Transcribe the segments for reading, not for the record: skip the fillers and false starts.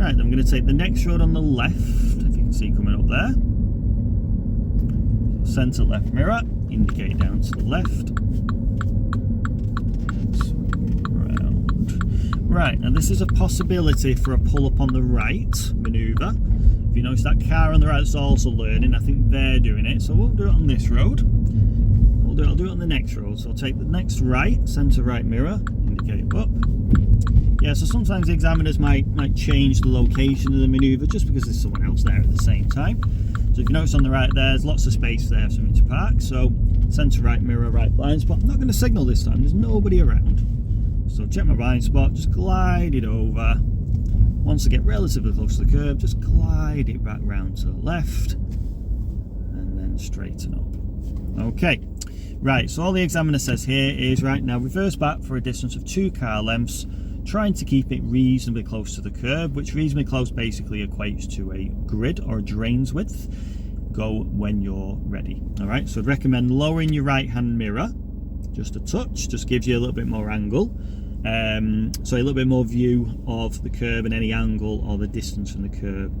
Right, then I'm going to take the next road on the left, if you can see coming up there. Centre left mirror, indicate down to the left. Round. Right, now this is a possibility for a pull up on the right manoeuvre. If you notice that car on the right is also learning, I think they're doing it, so we'll do it on this road. I'll do it on the next road. So I'll take the next right, centre right mirror, indicate up. Yeah, so sometimes the examiners might change the location of the manoeuvre just because there's someone else there at the same time. So if you notice on the right there's lots of space there for something to park. So centre right mirror, right blind spot. I'm not going to signal this time, there's nobody around. So check my blind spot, just glide it over. Once I get relatively close to the curb, just glide it back round to the left and then straighten up. Okay. Right, so all the examiner says here is, right, now reverse back for a distance of 2 car lengths, trying to keep it reasonably close to the curb, which reasonably close basically equates to a grid or a drains width. Go when you're ready. All right, so I'd recommend lowering your right hand mirror just a touch, just gives you a little bit more angle. So a little bit more view of the curb and any angle or the distance from the curb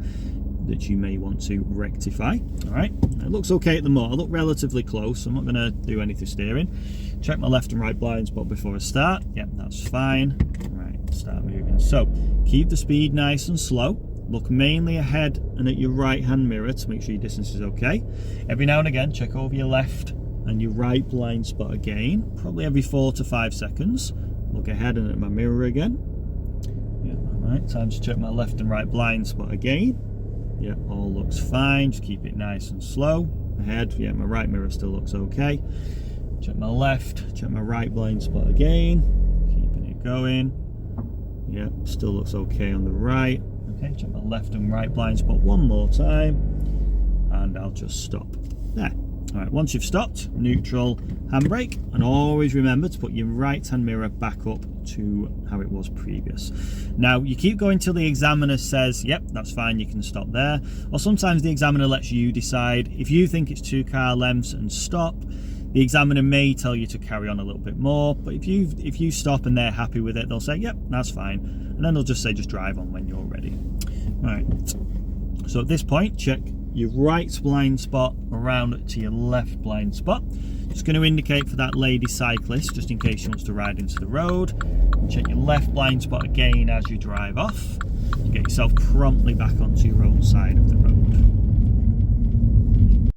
that you may want to rectify. All right, it looks okay at the moment. I look relatively close, so I'm not going to do anything steering. Check my left and right blind spot before I start. Yep, that's fine. Right, start moving. So keep the speed nice and slow. Look mainly ahead and at your right hand mirror to make sure your distance is okay. Every now and again, check over your left and your right blind spot again, probably every 4 to 5 seconds. Look ahead and at my mirror again. Yeah, all right, time to check my left and right blind spot again. Yeah, all looks fine, just keep it nice and slow. Ahead, yeah, my right mirror still looks okay. Check my left, check my right blind spot again. Keeping it going. Yeah, still looks okay on the right. Okay, check my left and right blind spot one more time. And I'll just stop there. All right, once you've stopped, neutral, handbrake, and always remember to put your right hand mirror back up to how it was previous. Now, you keep going till the examiner says, yep, that's fine, you can stop there. Or sometimes the examiner lets you decide. If you think it's 2 car lengths and stop, the examiner may tell you to carry on a little bit more, but if you stop and they're happy with it, they'll say, yep, that's fine. And then they'll just say, just drive on when you're ready. All right, so at this point, check your right blind spot around to your left blind spot. Just going to indicate for that lady cyclist, just in case she wants to ride into the road. Check your left blind spot again as you drive off. You get yourself promptly back onto your own side of the road.